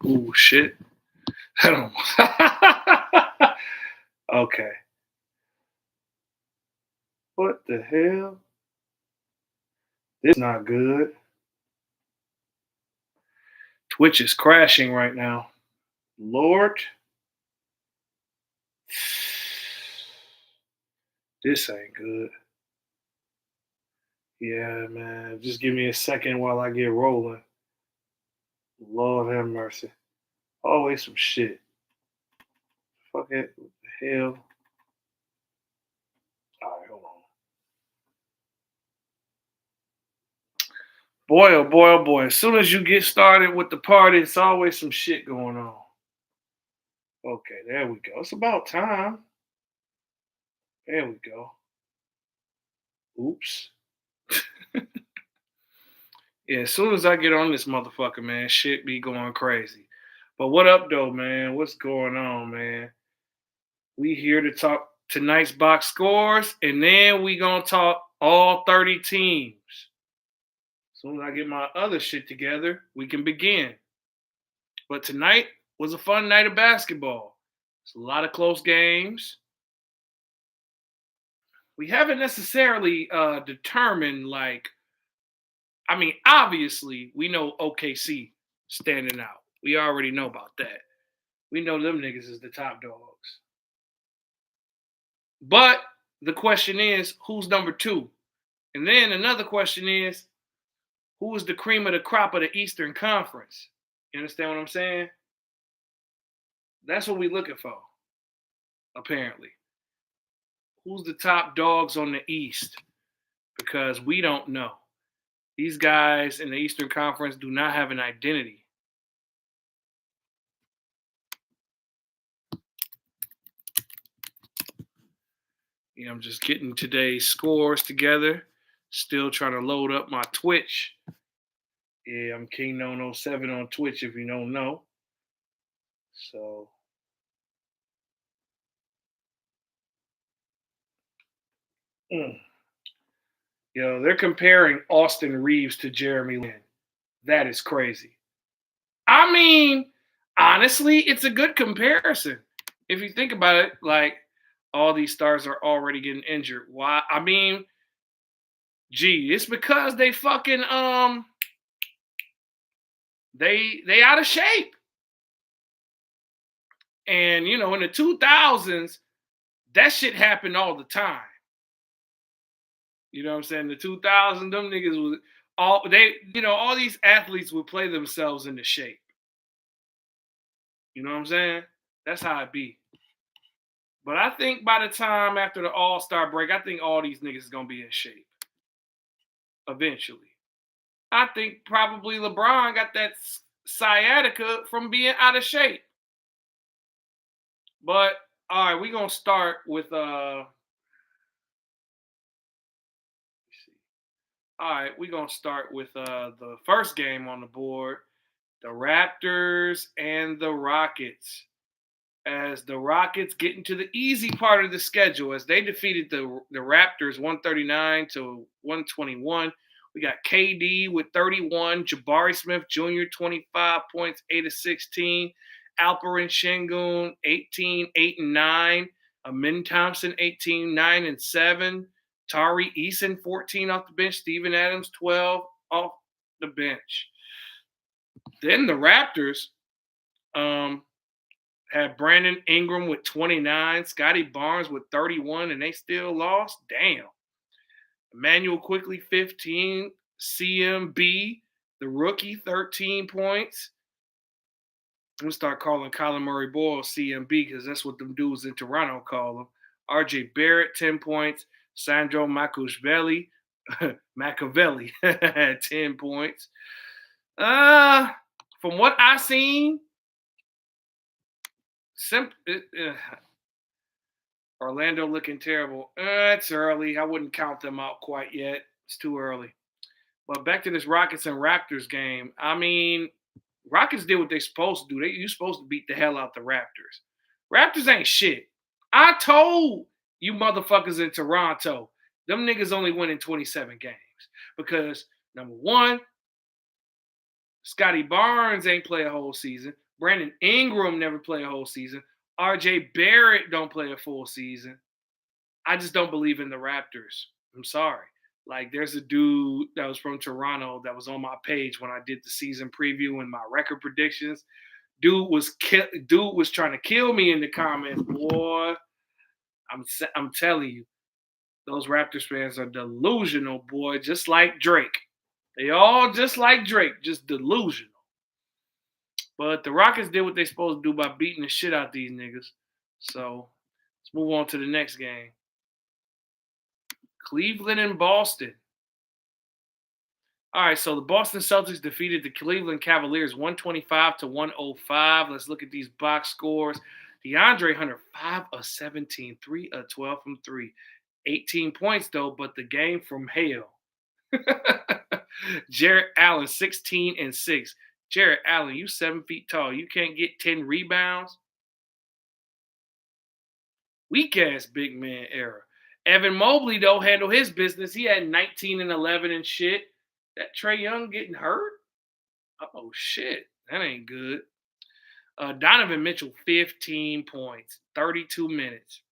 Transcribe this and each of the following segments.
Ooh, shit. I don't. Okay. What the hell? This is not good. Twitch is crashing right now. Lord. This ain't good. Yeah, man. Just give me a second while I get rolling. Lord have mercy. Always some shit. Fuck it. What the hell? All right, hold on. Boy, oh boy, oh boy. As soon as you get started with the party, it's always some shit going on. Okay, there we go. It's about time. There we go. Oops. Yeah, as soon as I get on this motherfucker, man, shit be going crazy. But what up, though, man? What's going on, man? We here to talk tonight's box scores, and then we gonna talk all 30 teams. As soon as I get my other shit together, we can begin. But tonight was a fun night of basketball. It's a lot of close games. We haven't necessarily determined, like, I mean, obviously, we know OKC standing out. We already know about that. We know them niggas is the top dogs. But the question is, who's number two? And then another question is, who is the cream of the crop of the Eastern Conference? You understand what I'm saying? That's what we're looking for, apparently. Who's the top dogs on the East? Because we don't know. These guys in the Eastern Conference do not have an identity. You know, I'm just getting today's scores together. Still trying to load up my Twitch. Yeah, I'm King 07 on Twitch if you don't know. So they're comparing Austin Reeves to Jeremy Lin. That is crazy. I mean, honestly, it's a good comparison. If you think about it, like all these stars are already getting injured. Why? I mean, gee, it's because they fucking they out of shape. And in the 2000s, that shit happened all the time. You know what I'm saying? The 2000s, them niggas was all these athletes would play themselves into shape. You know what I'm saying? That's how it be. But I think by the time after the All-Star break, I think all these niggas is gonna be in shape. Eventually. I think probably LeBron got that sciatica from being out of shape. But all right, we're gonna start with all right, we're going to start with the first game on the board, the Raptors and the Rockets. As the Rockets get into the easy part of the schedule, as they defeated the Raptors 139 to 121. We got KD with 31, Jabari Smith Jr. 25 points, 8 of 16, Alperen Sengun 18, 8 and 9, Amin Thompson 18, 9 and 7. Tari Eason, 14 off the bench. Steven Adams, 12 off the bench. Then the Raptors had Brandon Ingram with 29, Scotty Barnes with 31, and they still lost. Damn. Emmanuel Quickly, 15. CMB, the rookie, 13 points. I'm going to start calling Colin Murray Boyle CMB because that's what them dudes in Toronto call him. RJ Barrett, 10 points. Sandro Machiavelli had 10 points. From what I seen, Orlando looking terrible. It's early. I wouldn't count them out quite yet. It's too early. But back to this Rockets and Raptors game. I mean, Rockets did what they're supposed to do. You're supposed to beat the hell out the Raptors. Raptors ain't shit. I told you motherfuckers in Toronto, them niggas only winning 27 games. Because, number one, Scotty Barnes ain't play a whole season. Brandon Ingram never played a whole season. RJ Barrett don't play a full season. I just don't believe in the Raptors. I'm sorry. Like, there's a dude that was from Toronto that was on my page when I did the season preview and my record predictions. Dude was trying to kill me in the comments, boy. I'm telling you, those Raptors fans are delusional, boy, just like Drake. They all just like Drake, just delusional. But the Rockets did what they supposed to do by beating the shit out these niggas. So let's move on to the next game. Cleveland and Boston. All right, so the Boston Celtics defeated the Cleveland Cavaliers 125-105. Let's look at these box scores. DeAndre Hunter, 5 of 17, 3 of 12 from 3. 18 points, though, but the game from hell. Jarrett Allen, 16 and 6. Jarrett Allen, you 7 feet tall. You can't get 10 rebounds? Weak-ass big man era. Evan Mobley, though, handled his business. He had 19 and 11 and shit. That Trae Young getting hurt? Oh, shit. That ain't good. Donovan Mitchell, 15 points, 32 minutes.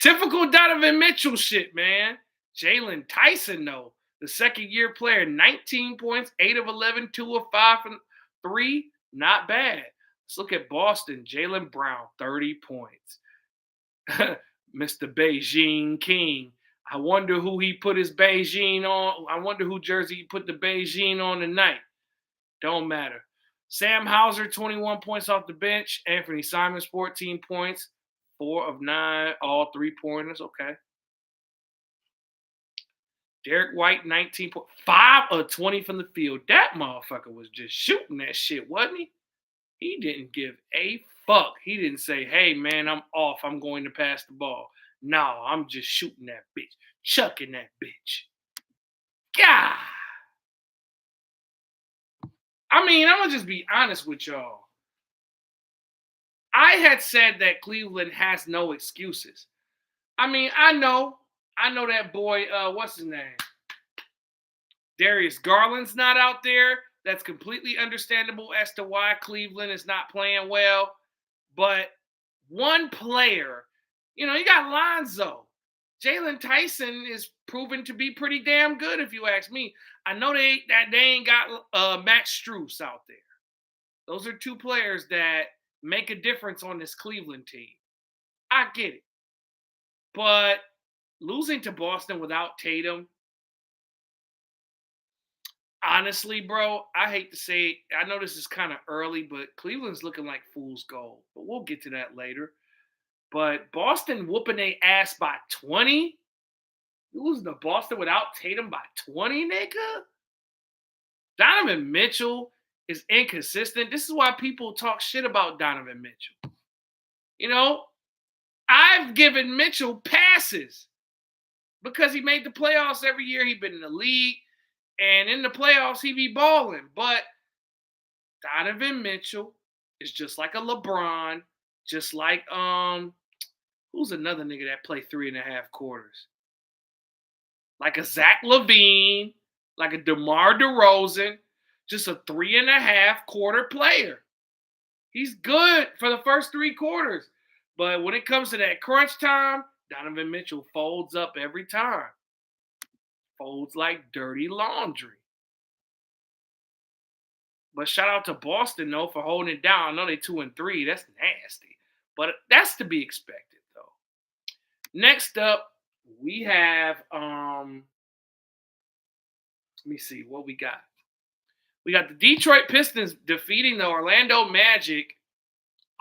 Typical Donovan Mitchell shit, man. Jalen Tyson, though, the second-year player, 19 points, 8 of 11, 2 of 5 from 3. Not bad. Let's look at Boston. Jaylen Brown, 30 points. Mr. Beijing King. I wonder who he put his Beijing on. I wonder who jersey he put the Beijing on tonight. Don't matter. Sam Hauser, 21 points off the bench. Anthony Simons, 14 points. 4 of 9, all 3-pointers. Okay. Derek White, 19 points. 5 of 20 from the field. That motherfucker was just shooting that shit, wasn't he? He didn't give a fuck. He didn't say, hey, man, I'm off. I'm going to pass the ball. No, I'm just shooting that bitch. Chucking that bitch. God. I mean, I'm going to just be honest with y'all. I had said that Cleveland has no excuses. I mean, I know that boy, what's his name? Darius Garland's not out there. That's completely understandable as to why Cleveland is not playing well. But one player, you got Lonzo. Jalen Tyson is proven to be pretty damn good, if you ask me. I know they ain't got Max Strus out there. Those are 2 players that make a difference on this Cleveland team. I get it. But losing to Boston without Tatum, honestly, bro, I hate to say it. I know this is kind of early, but Cleveland's looking like fool's gold. But we'll get to that later. But Boston whooping their ass by 20? Losing to Boston without Tatum by 20, nigga? Donovan Mitchell is inconsistent. This is why people talk shit about Donovan Mitchell. I've given Mitchell passes because he made the playoffs every year. He's been in the league. And in the playoffs, he be balling. But Donovan Mitchell is just like a LeBron, just like who's another nigga that play 3.5 quarters? Like a Zach LaVine, like a DeMar DeRozan, just a 3.5 quarter player. He's good for the first 3 quarters. But when it comes to that crunch time, Donovan Mitchell folds up every time. Folds like dirty laundry. But shout out to Boston, though, for holding it down. I know they 2-3. That's nasty. But that's to be expected, though. Next up, we have, let me see what we got. We got the Detroit Pistons defeating the Orlando Magic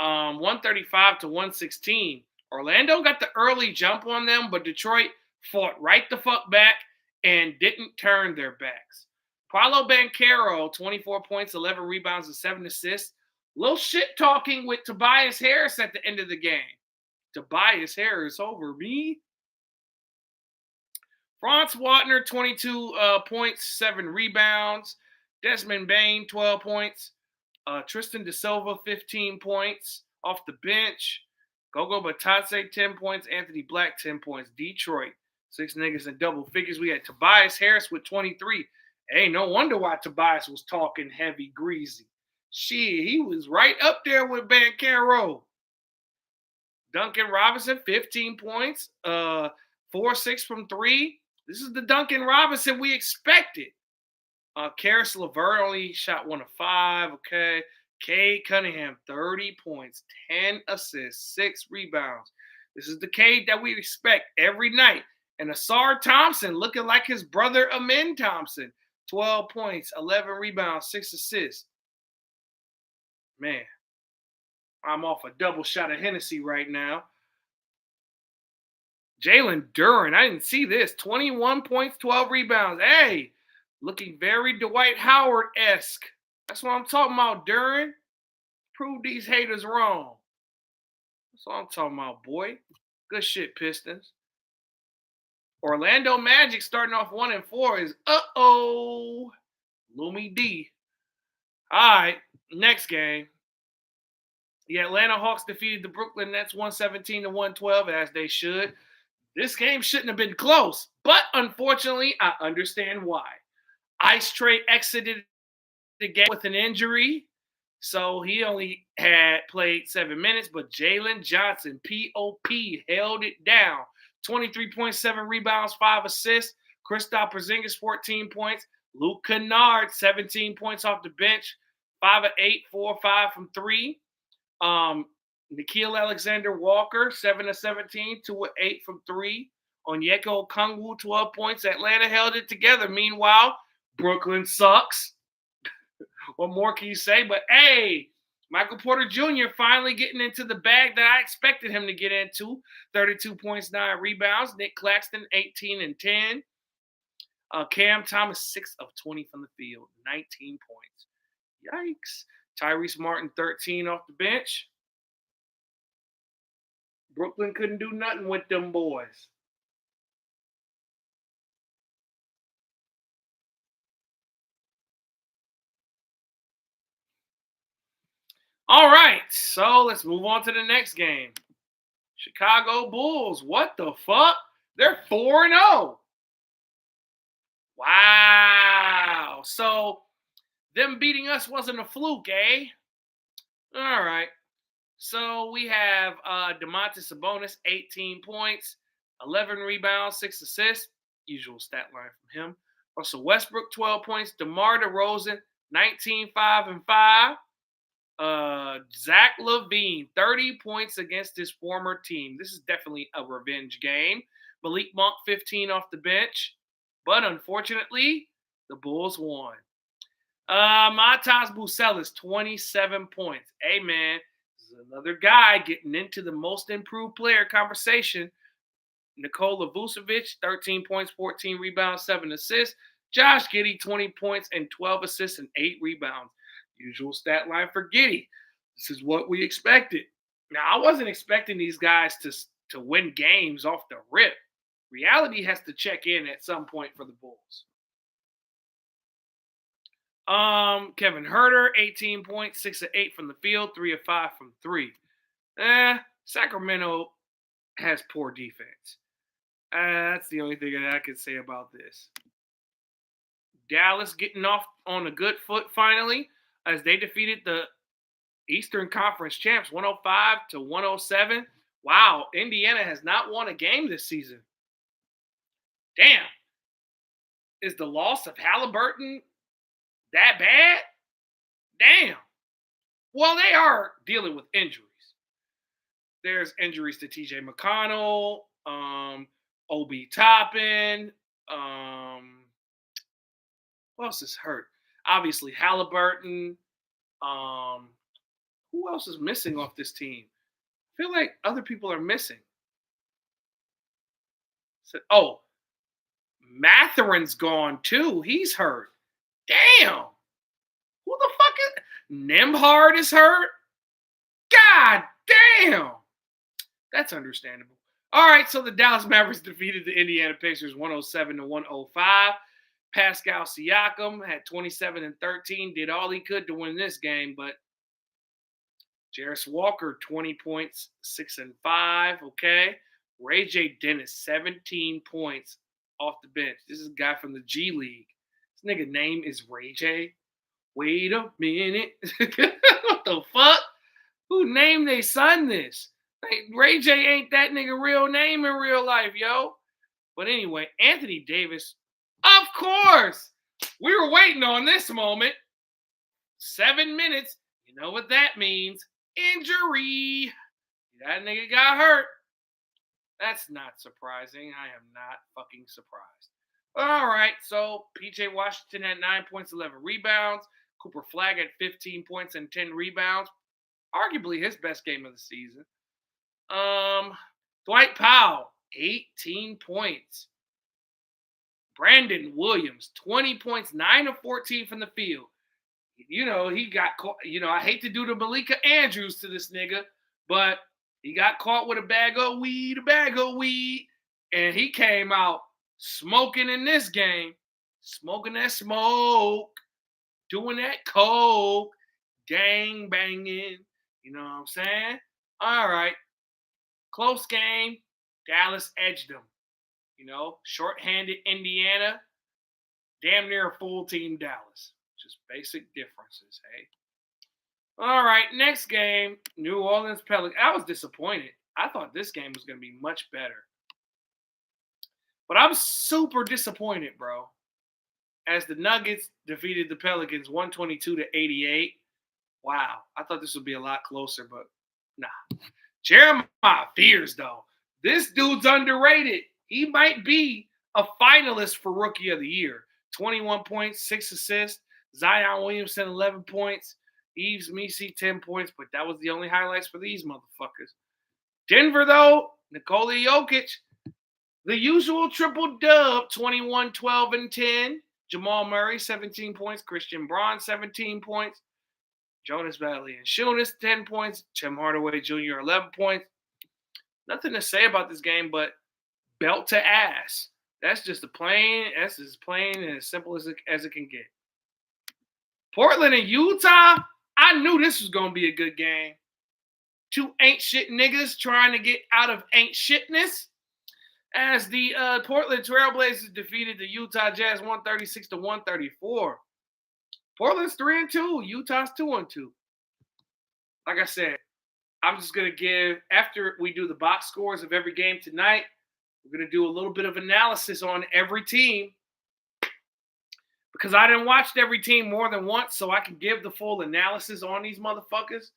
135-116. Orlando got the early jump on them, but Detroit fought right the fuck back and didn't turn their backs. Paolo Banchero, 24 points, 11 rebounds, and 7 assists. Little shit talking with Tobias Harris at the end of the game. Tobias Harris over me. Franz Wagner, 22 points, 7 rebounds. Desmond Bane, 12 points. Tristan DeSilva, 15 points off the bench. Gogo Batadze, 10 points. Anthony Black, 10 points. Detroit, 6 niggas in double figures. We had Tobias Harris with 23. Hey, no wonder why Tobias was talking heavy, greasy. Shit, he was right up there with Bankero. Duncan Robinson, 15 points, 4-6 from three. This is the Duncan Robinson we expected. Karis LeVert only shot 1 of 5. Okay. Cade Cunningham, 30 points, 10 assists, 6 rebounds. This is the Cade that we expect every night. And Asar Thompson looking like his brother Amin Thompson, 12 points, 11 rebounds, 6 assists. Man, I'm off a double shot of Hennessy right now. Jalen Duren, I didn't see this. 21 points, 12 rebounds. Hey, looking very Dwight Howard-esque. That's what I'm talking about, Duren. Prove these haters wrong. That's what I'm talking about, boy. Good shit, Pistons. Orlando Magic starting off 1-4 is Lumi D. All right, next game. The Atlanta Hawks defeated the Brooklyn Nets 117-112, as they should. This game shouldn't have been close, but unfortunately, I understand why. Ice Trae exited the game with an injury, so he only had played 7 minutes, but Jalen Johnson, POP, held it down. 23.7 rebounds, 5 assists. Kristaps Porzingis, 14 points. Luke Kennard, 17 points off the bench, 5 of 8, 4 of 5 from 3. Nickeil Alexander-Walker, 7 of 17, 2 of 8 from 3. Onyeka Okongwu, 12 points. Atlanta held it together. Meanwhile, Brooklyn sucks. What more can you say? But hey, Michael Porter Jr. finally getting into the bag that I expected him to get into. 32 points, 9 rebounds. Nick Claxton, 18 and 10. Cam Thomas, 6 of 20 from the field, 19 points. Yikes. Tyrese Martin, 13 off the bench. Brooklyn couldn't do nothing with them boys. All right, so let's move on to the next game. Chicago Bulls, what the fuck? They're 4-0. Wow. So them beating us wasn't a fluke, eh? All right. So we have Domantas Sabonis, 18 points, 11 rebounds, 6 assists. Usual stat line from him. Russell Westbrook, 12 points. DeMar DeRozan, 19, 5, and 5. Zach LaVine, 30 points against his former team. This is definitely a revenge game. Malik Monk, 15 off the bench. But unfortunately, the Bulls won. Matas Bucelis, 27 points. Hey, man, this is another guy getting into the most improved player conversation. Nikola Vucevic, 13 points, 14 rebounds, 7 assists. Josh Giddey, 20 points and 12 assists and 8 rebounds. Usual stat line for Giddey. This is what we expected. Now, I wasn't expecting these guys to win games off the rip. Reality has to check in at some point for the Bulls. Kevin Huerter, 18 points, 6 of 8 from the field, 3 of 5 from 3. Sacramento has poor defense. That's the only thing that I can say about this. Dallas getting off on a good foot finally as they defeated the Eastern Conference champs 105-107. Wow, Indiana has not won a game this season. Damn. Is the loss of Halliburton that bad? Damn. Well, they are dealing with injuries. There's injuries to TJ McConnell, Obi Toppin, who else is hurt? Obviously, Halliburton. Who else is missing off this team? I feel like other people are missing. So, Matherin's gone too. He's hurt. Damn. Who the fuck is Nembhard is hurt? God damn. That's understandable. All right, so the Dallas Mavericks defeated the Indiana Pacers 107-105. Pascal Siakam had 27 and 13, did all he could to win this game, but Jarris Walker, 20 points, 6 and 5, okay? Ray J. Dennis, 17 points off the bench. This is a guy from the G League. This nigga name is Ray J. Wait a minute. What the fuck? Who named their son this? Like, Ray J ain't that nigga real name in real life, yo. But anyway, Anthony Davis, of course. We were waiting on this moment. 7 minutes. You know what that means. Injury. That nigga got hurt. That's not surprising. I am not fucking surprised. All right, so PJ Washington had 9 points, 11 rebounds. Cooper Flagg had 15 points and 10 rebounds. Arguably his best game of the season. Dwight Powell, 18 points. Brandon Williams, 20 points, 9 of 14 from the field. You know, he got caught. You know, I hate to do the Malika Andrews to this nigga, but he got caught with a bag of weed, and he came out smoking in this game, smoking that smoke, doing that coke, gang banging. You know what I'm saying? All right. Close game. Dallas edged them. You know, shorthanded Indiana, damn near a full team Dallas. Just basic differences, hey? All right, next game, New Orleans Pelicans. I was disappointed. I thought this game was going to be much better. But I'm super disappointed, bro. As the Nuggets defeated the Pelicans 122-88. Wow, I thought this would be a lot closer, but nah. Jeremiah Fears, though. This dude's underrated. He might be a finalist for Rookie of the Year. 21 points, 6 assists. Zion Williamson, 11 points. Yves Missi, 10 points, but that was the only highlights for these motherfuckers. Denver, though, Nikola Jokic, the usual triple dub, 21, 12, and 10. Jamal Murray, 17 points. Christian Braun, 17 points. Jonas Valanciunas, 10 points. Tim Hardaway Jr., 11 points. Nothing to say about this game, but belt to ass. That's just that's as plain and as simple as it can get. Portland and Utah, I knew this was going to be a good game. Two ain't shit niggas trying to get out of ain't shitness. As the Portland Trailblazers defeated the Utah Jazz 136-134. Portland's 3-2. Utah's 2-2. Like I said, I'm just going to give, after we do the box scores of every game tonight, we're going to do a little bit of analysis on every team. Because I didn't watch every team more than once, so I can give the full analysis on these motherfuckers.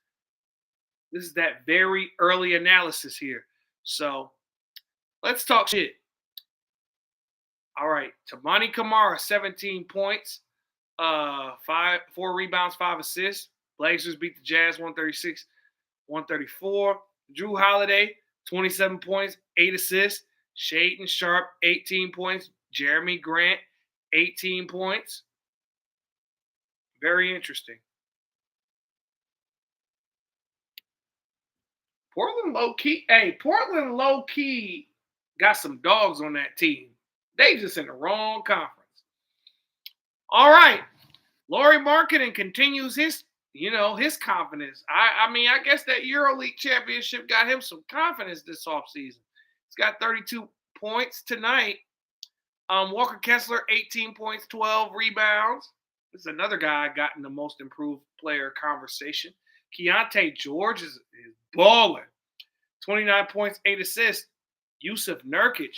This is that very early analysis here. So, let's talk shit. All right. Toumani Camara, 17 points, 4 rebounds, 5 assists. Blazers beat the Jazz 136-134. Drew Holiday, 27 points, 8 assists. Shaedon Sharpe, 18 points. Jeremy Grant, 18 points. Very interesting. Portland low-key got some dogs on that team. They just in the wrong conference. All right. Lauri Markkanen continues his confidence. I mean, I guess that EuroLeague championship got him some confidence this offseason. He's got 32 points tonight. Walker Kessler, 18 points, 12 rebounds. This is another guy got in the most improved player conversation. Keontae George is balling. 29 points, 8 assists. Yusuf Nurkic,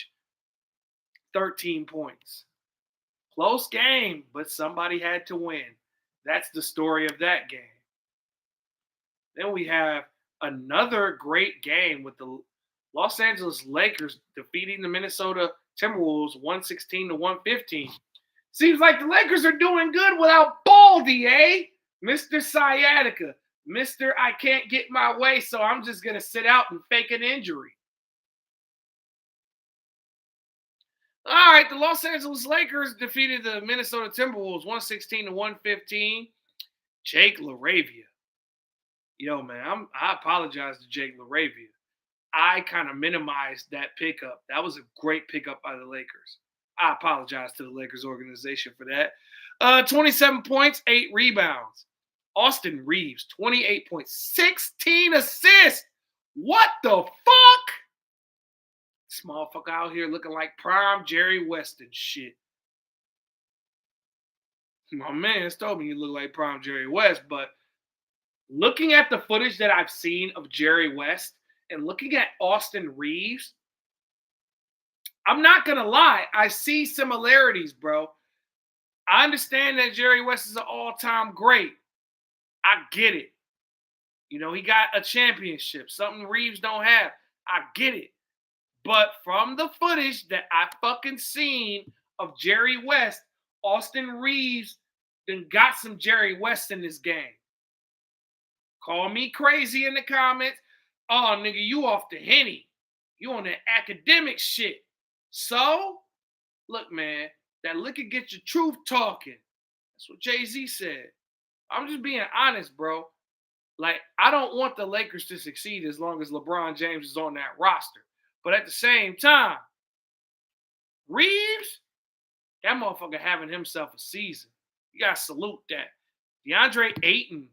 13 points. Close game, but somebody had to win. That's the story of that game. Then we have another great game with the Los Angeles Lakers defeating the Minnesota Timberwolves 116-115. Seems like the Lakers are doing good without Baldy, eh? Mr. Sciatica. Mr. I can't get my way, so I'm just going to sit out and fake an injury. All right, the Los Angeles Lakers defeated the Minnesota Timberwolves 116-115. Jake LaRavia. Yo, man, I apologize to Jake LaRavia. I kind of minimized that pickup. That was a great pickup by the Lakers. I apologize to the Lakers organization for that. 27 points, 8 rebounds. Austin Reeves, 28 points, 16 assists. What the fuck? This motherfucker out here looking like prime Jerry Weston shit. My man's told me you look like prime Jerry West, but looking at the footage that I've seen of Jerry West and looking at Austin Reeves, I'm not gonna lie, I see similarities, bro. I understand that Jerry West is an all-time great. I get it. You know, he got a championship, something Reeves don't have. I get it. But from the footage that I fucking seen of Jerry West, Austin Reeves then got some Jerry West in this game. Call me crazy in the comments. Oh, nigga, you off the Henny. You on that academic shit. So, look, man, that liquor gets your truth talking. That's what Jay-Z said. I'm just being honest, bro. Like, I don't want the Lakers to succeed as long as LeBron James is on that roster. But at the same time, Reeves, that motherfucker having himself a season. You gotta salute that. DeAndre Ayton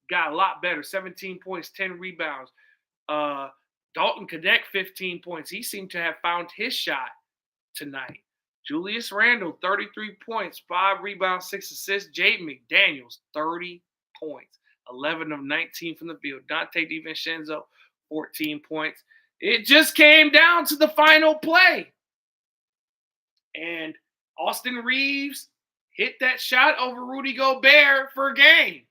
got a lot better. 17 points, 10 rebounds. Dalton Kadek, 15 points. He seemed to have found his shot tonight. Julius Randle, 33 points, 5 rebounds, 6 assists. Jaden McDaniels, 30 points, 11 of 19 from the field. Dante DiVincenzo, 14 points. It just came down to the final play. And Austin Reeves hit that shot over Rudy Gobert for game.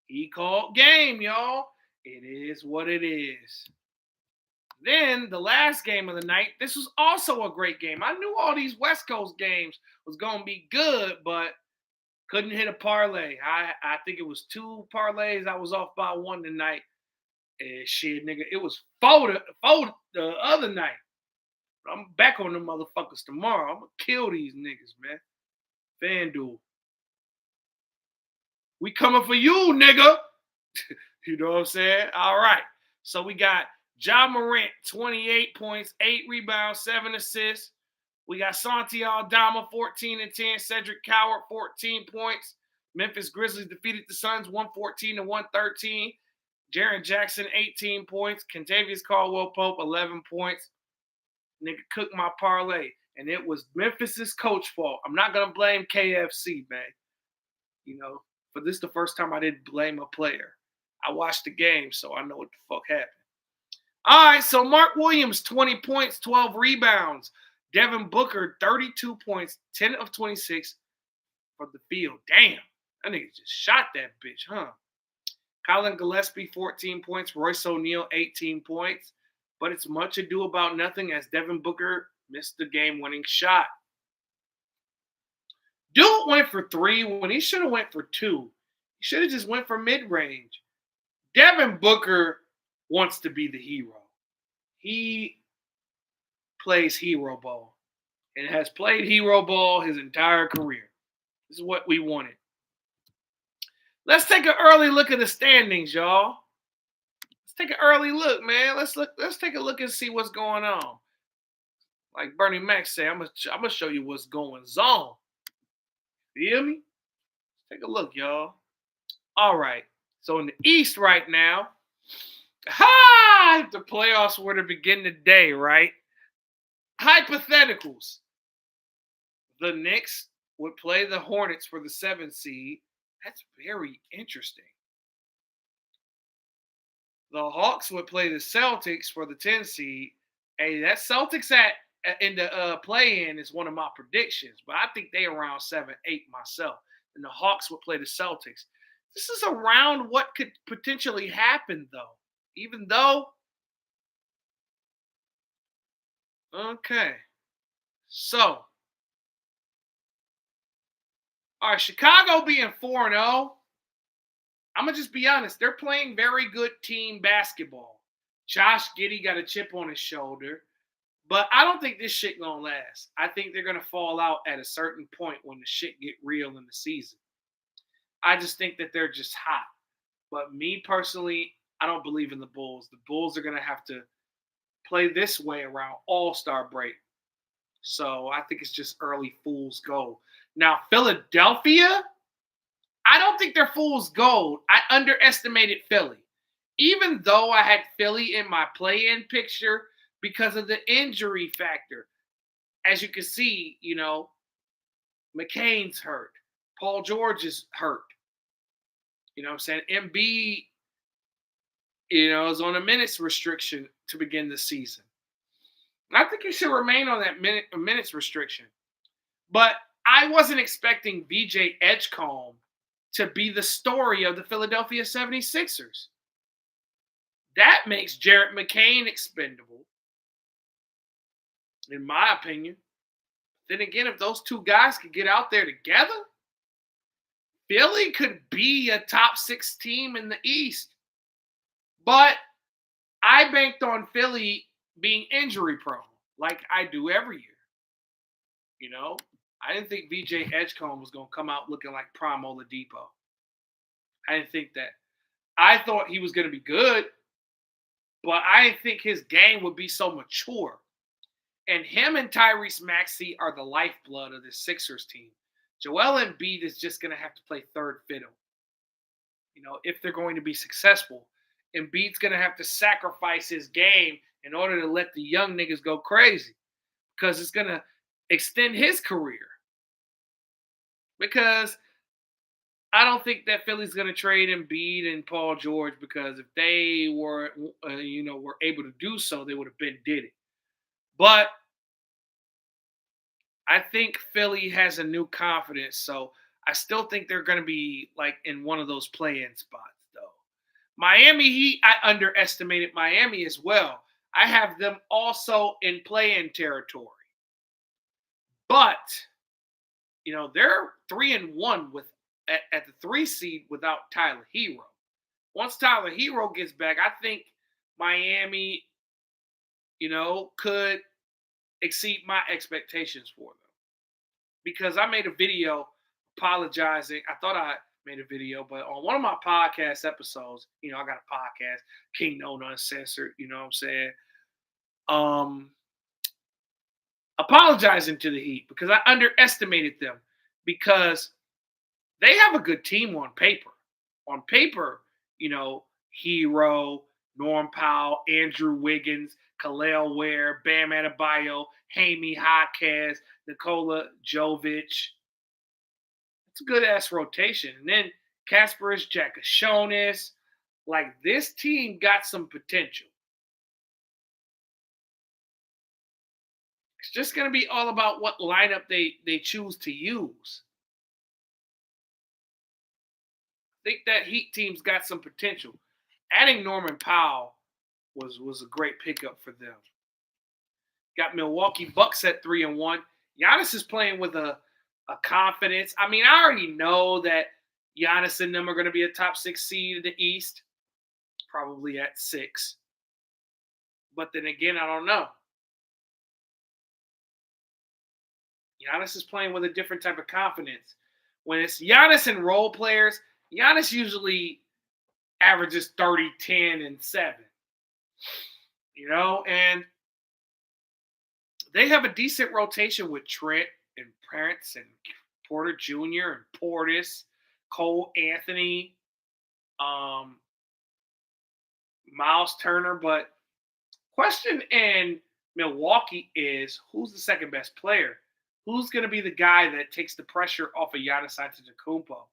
He called game, y'all. It is what it is. Then the last game of the night, this was also a great game. I knew all these West Coast games was going to be good, but couldn't hit a parlay. I think it was 2 parlays. I was off by 1 tonight. And shit, nigga, it was 4 the other night. I'm back on them motherfuckers tomorrow. I'm going to kill these niggas, man. FanDuel. We coming for you, nigga. You know what I'm saying? All right. So we got Ja Morant, 28 points, 8 rebounds, 7 assists. We got Santi Aldama, 14 and 10. Cedric Coward, 14 points. Memphis Grizzlies defeated the Suns 114 to 113. Jaren Jackson, 18 points. Kentavious Caldwell-Pope, 11 points. Nigga cooked my parlay. And it was Memphis's coach fault. I'm not going to blame KFC, man. You know, but this is the first time I didn't blame a player. I watched the game, so I know what the fuck happened. All right, so Mark Williams, 20 points, 12 rebounds. Devin Booker, 32 points, 10 of 26 from the field. Damn, that nigga just shot that bitch, huh? Colin Gillespie, 14 points. Royce O'Neal, 18 points. But it's much ado about nothing as Devin Booker missed the game-winning shot. Dude went for 3 when he should have went for 2. He should have just went for mid-range. Devin Booker wants to be the hero. He plays hero ball and has played hero ball his entire career. This is what we wanted. Let's take an early look at the standings, y'all. Let's take an early look, man. Let's take a look and see what's going on. Like Bernie Mac said, I'm gonna show you what's going on. Feel me? Take a look, y'all. All right. So in the East right now, the playoffs were to begin today, right? Hypotheticals. The Knicks would play the Hornets for the 7th seed. That's very interesting. The Hawks would play the Celtics for the 10th seed. Hey, that Celtics in the play-in is one of my predictions, but I think they around 7-8 myself. And the Hawks would play the Celtics. This is around what could potentially happen, though. Even though, okay. So, all right, Chicago being 4-0, I'm going to just be honest. They're playing very good team basketball. Josh Giddey got a chip on his shoulder. But I don't think this shit going to last. I think they're going to fall out at a certain point when the shit get real in the season. I just think that they're just hot. But me personally, I don't believe in the Bulls. The Bulls are going to have to play this way around All-Star break. So I think it's just early fool's gold. Now, Philadelphia, I don't think they're fool's gold. I underestimated Philly. Even though I had Philly in my play-in picture because of the injury factor. As you can see, you know, McCain's hurt. Paul George is hurt. You know what I'm saying? Embiid, is on a minutes restriction to begin the season. I think he should remain on that minutes restriction. But I wasn't expecting VJ Edgecombe to be the story of the Philadelphia 76ers. That makes Jarrett McCain expendable, in my opinion. Then again, if those two guys could get out there together, Philly could be a top 6 team in the East. But I banked on Philly being injury prone, like I do every year. I didn't think VJ Edgecombe was going to come out looking like Prime Oladipo. I didn't think that. I thought he was going to be good, but I didn't think his game would be so mature. And him and Tyrese Maxey are the lifeblood of this Sixers team. Joel Embiid is just going to have to play third fiddle, if they're going to be successful. Embiid's going to have to sacrifice his game in order to let the young niggas go crazy, because it's going to extend his career. Because I don't think that Philly's going to trade Embiid and Paul George, because if they were able to do so, they would have did it. But I think Philly has a new confidence, so I still think they're going to be like in one of those play-in spots, though. Miami Heat, I underestimated Miami as well. I have them also in play-in territory. But, they're 3-1 at the 3 seed without Tyler Hero. Once Tyler Hero gets back, I think Miami, could exceed my expectations for them. Because I made a video apologizing. I thought I made a video, but on one of my podcast episodes, I got a podcast, King Known Uncensored, you know what I'm saying? Apologizing to the Heat because I underestimated them, because they have a good team on paper. On paper, Hero, Norm Powell, Andrew Wiggins, Khalil Ware, Bam Adebayo, Jaime Jaquez, Nikola Jovic. It's a good-ass rotation. And then Kasparis Giannakis. Like, this team got some potential. It's just going to be all about what lineup they choose to use. I think that Heat team's got some potential. Adding Norman Powell was a great pickup for them. Got Milwaukee Bucks at 3-1. Giannis is playing with a confidence. I mean, I already know that Giannis and them are going to be a top 6 seed in the East, probably at 6. But then again, I don't know. Giannis is playing with a different type of confidence. When it's Giannis and role players, Giannis usually averages 30, 10, and 7. And they have a decent rotation with Trent and Prince and Porter Jr. and Portis, Cole Anthony, Miles Turner. But question in Milwaukee is, who's the second best player? Who's going to be the guy that takes the pressure off of Giannis Antetokounmpo?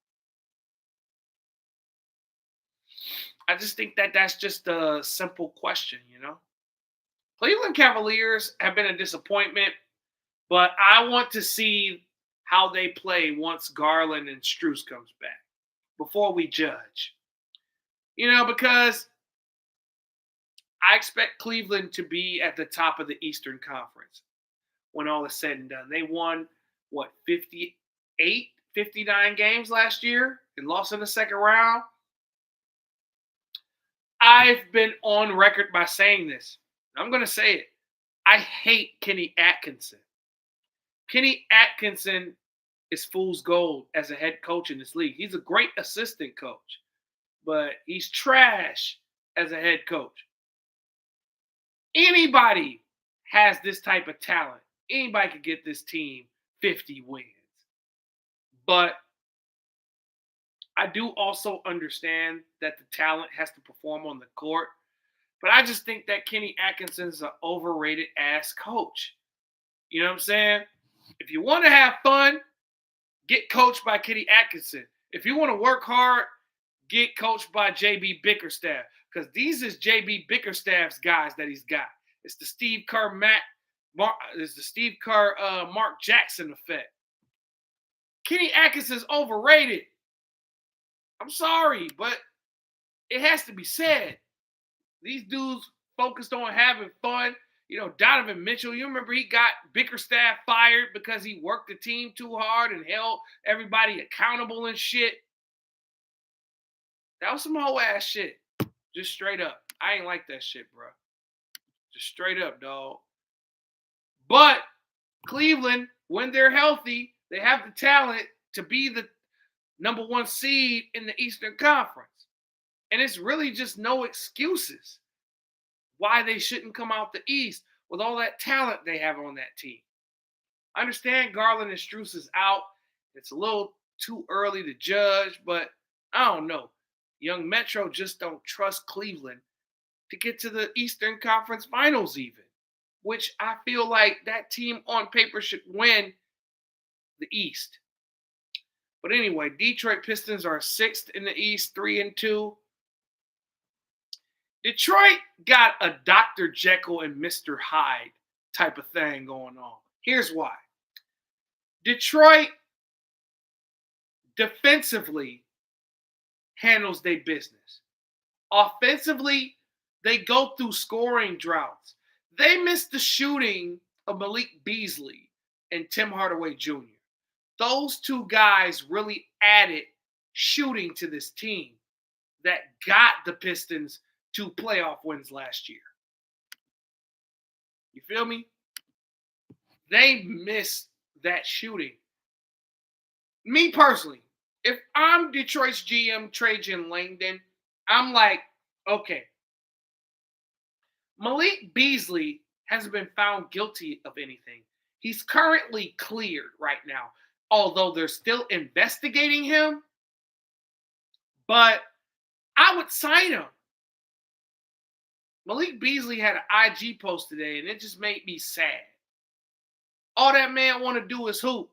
I just think that that's just a simple question, Cleveland Cavaliers have been a disappointment, but I want to see how they play once Garland and Strus comes back before we judge. Because I expect Cleveland to be at the top of the Eastern Conference when all is said and done. They won, 58, 59 games last year and lost in the second round? I've been on record by saying this. I'm going to say it. I hate Kenny Atkinson. Kenny Atkinson is fool's gold as a head coach in this league. He's a great assistant coach, but he's trash as a head coach. Anybody has this type of talent. Anybody could get this team 50 wins. But I do also understand that the talent has to perform on the court. But I just think that Kenny Atkinson's an overrated ass coach. You know what I'm saying? If you want to have fun, get coached by Kenny Atkinson. If you want to work hard, get coached by JB Bickerstaff, because these is JB Bickerstaff's guys that he's got. It's the Steve Kerr Mark Jackson effect. Kenny Atkinson's overrated. I'm sorry, but it has to be said. These dudes focused on having fun. Donovan Mitchell, you remember he got Bickerstaff fired because he worked the team too hard and held everybody accountable and shit. That was some whole ass shit. Just straight up. I ain't like that shit, bro. Just straight up, dog. But Cleveland, when they're healthy, they have the talent to be the number 1 seed in the Eastern Conference. And it's really just no excuses why they shouldn't come out the East with all that talent they have on that team. I understand Garland and Strus is out. It's a little too early to judge, but I don't know. Young Metro just don't trust Cleveland to get to the Eastern Conference Finals even, which I feel like that team on paper should win the East. But anyway, Detroit Pistons are 6th in the East, 3-2. Detroit got a Dr. Jekyll and Mr. Hyde type of thing going on. Here's why. Detroit defensively handles their business. Offensively, they go through scoring droughts. They missed the shooting of Malik Beasley and Tim Hardaway Jr. Those two guys really added shooting to this team that got the Pistons to playoff wins last year. You feel me? They missed that shooting. Me personally, if I'm Detroit's GM, Trajan Langdon, I'm like, okay, Malik Beasley hasn't been found guilty of anything. He's currently cleared right now, although they're still investigating him. But I would sign him. Malik Beasley had an IG post today, and it just made me sad. All that man want to do is hoop.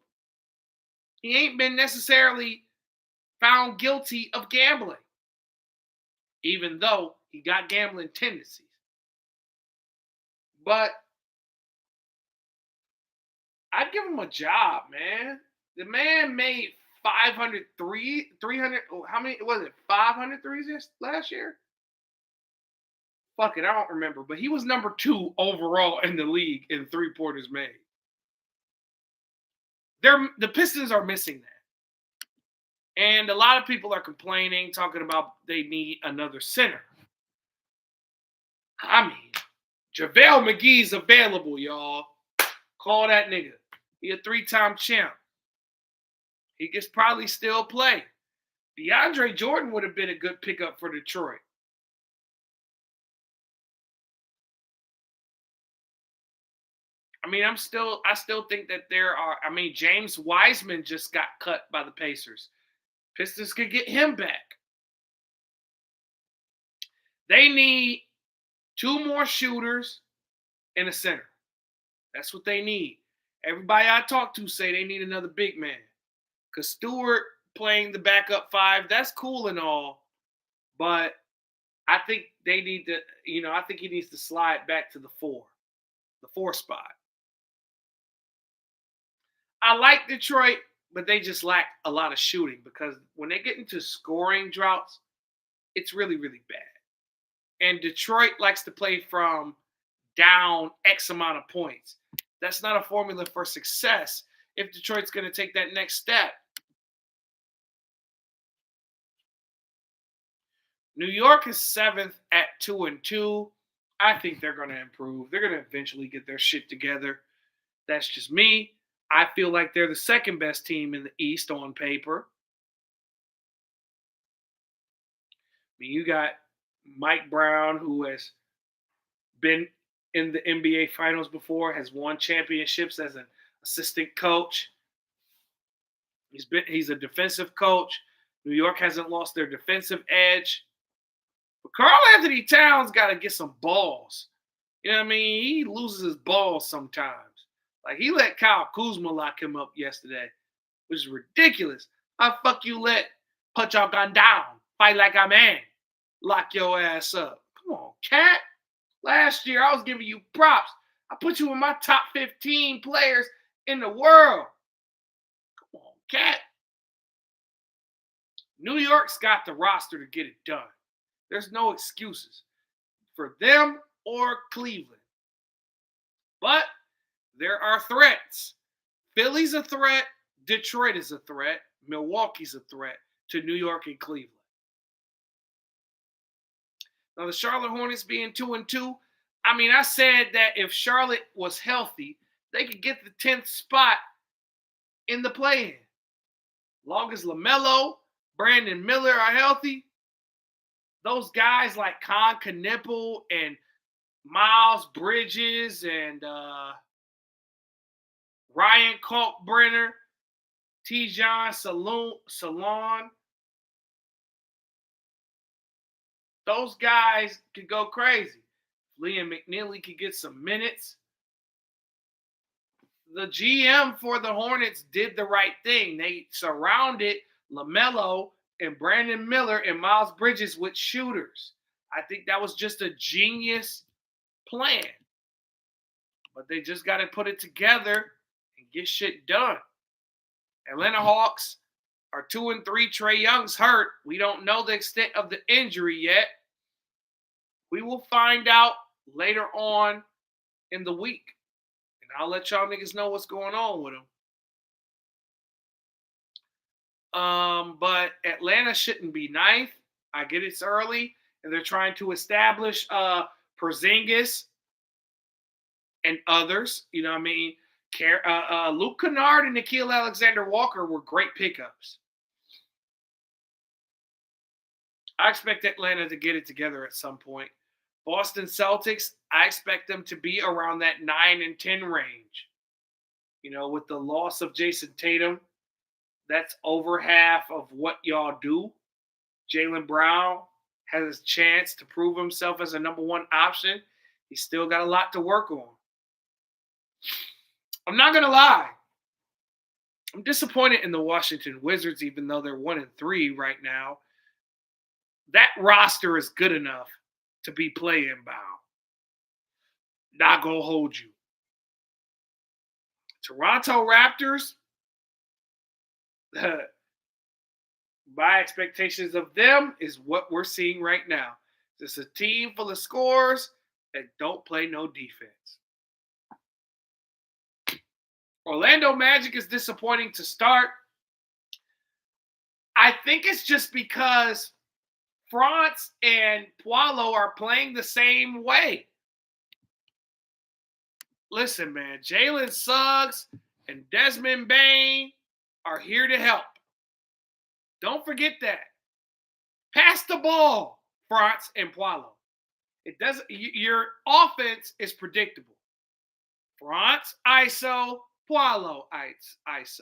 He ain't been necessarily found guilty of gambling, even though he got gambling tendencies. But I'd give him a job, man. The man made 300, how many was it? 500 threes last year? Fuck it, I don't remember. But he was number 2 overall in the league in three-pointers made. The Pistons are missing that. And a lot of people are complaining, talking about they need another center. I mean, JaVale McGee's available, y'all. Call that nigga. He a 3-time champ. He could probably still play. DeAndre Jordan would have been a good pickup for Detroit. I mean, I still think that James Wiseman just got cut by the Pacers. Pistons could get him back. They need 2 more shooters and a center. That's what they need. Everybody I talk to say they need another big man. Because Stewart playing the backup 5, that's cool and all. But I think they need to, I think he needs to slide back to the 4 spot. I like Detroit, but they just lack a lot of shooting, because when they get into scoring droughts, it's really, really bad. And Detroit likes to play from down X amount of points. That's not a formula for success if Detroit's going to take that next step. New York is 7th at 2-2. I think they're going to improve. They're going to eventually get their shit together. That's just me. I feel like they're the second best team in the East on paper. I mean, you got Mike Brown, who has been in the NBA Finals before, has won championships as an assistant coach. He's a defensive coach. New York hasn't lost their defensive edge. But Karl Anthony Towns got to get some balls. You know what I mean? He loses his balls sometimes. Like, he let Kyle Kuzma lock him up yesterday. which is ridiculous. How fuck you let put your gun down, fight like a man, lock your ass up? Come on, cat. Last year I was giving you props. I put you in my top 15 players in the world. Come on, cat. New York's got the roster to get it done. There's no excuses for them or Cleveland. But there are threats. Philly's a threat. Detroit is a threat. Milwaukee's a threat to New York and Cleveland. Now, the Charlotte Hornets being 2-2, I mean, I said that if Charlotte was healthy, they could get the 10th spot in the play-in. Long as LaMelo, Brandon Miller are healthy, those guys like Con Knipple and Miles Bridges and Ryan Kalkbrenner, Tijon Salon, those guys could go crazy. Liam McNeely could get some minutes. The GM for the Hornets did the right thing. They surrounded LaMelo and Brandon Miller and Miles Bridges with shooters. I think that was just a genius plan. But they just got to put it together and get shit done. Atlanta Hawks are 2-3. Trae Young's hurt. We don't know the extent of the injury yet. We will find out later on in the week. And I'll let y'all niggas know what's going on with them. But Atlanta shouldn't be ninth. I get it's early. And they're trying to establish Porzingis and others. You know what I mean? Luke Kennard and Nickeil Alexander-Walker were great pickups. I expect Atlanta to get it together at some point. Boston Celtics, I expect them to be around that 9 and 10 range. You know, with the loss of Jason Tatum, that's over half of what y'all do. Jaylen Brown has a chance to prove himself as a number one option. He's still got a lot to work on. I'm not going to lie. I'm disappointed in the Washington Wizards, even though they're 1-3 right now. That roster is good enough to be play-in bound. Not going to hold you. Toronto Raptors, my expectations of them is what we're seeing right now. It's a team full of scorers that don't play no defense. Orlando Magic is disappointing to start. I think it's just because Franz and Poilo are playing the same way. Listen, man, Jalen Suggs and Desmond Bane are here to help. Don't forget that. Pass the ball, Franz and Poilo. It doesn't. Your offense is predictable. Franz ISO, Poilo ISO.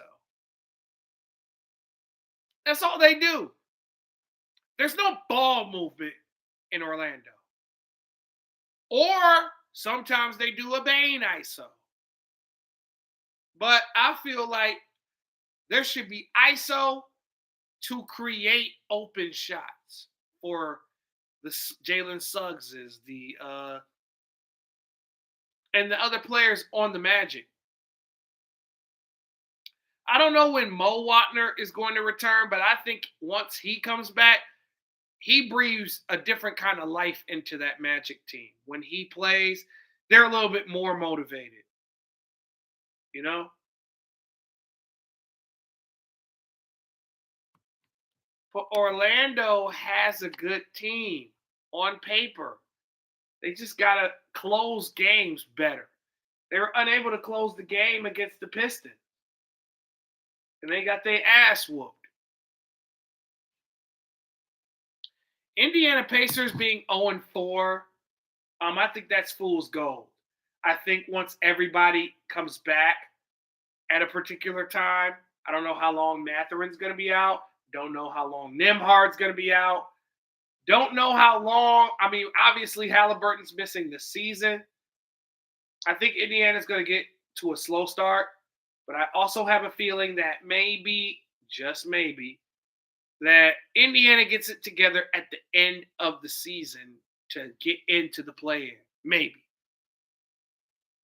That's all they do. There's no ball movement in Orlando. Or sometimes they do a Bane ISO. But I feel like there should be ISO to create open shots for the Jalen Suggses, and the other players on the Magic. I don't know when Mo Wagner is going to return, but I think once he comes back, he breathes a different kind of life into that Magic team. When he plays, they're a little bit more motivated. You know? But Orlando has a good team on paper. They just got to close games better. They were unable to close the game against the Pistons. And they got their ass whooped. Indiana Pacers being 0-4, I think that's fool's gold. I think once everybody comes back at a particular time, I don't know how long Matherin's going to be out. Don't know how long Nembhard's going to be out. Don't know how long. I mean, obviously Halliburton's missing the season. I think Indiana's going to get to a slow start. But I also have a feeling that maybe, just maybe, that Indiana gets it together at the end of the season to get into the play-in. Maybe.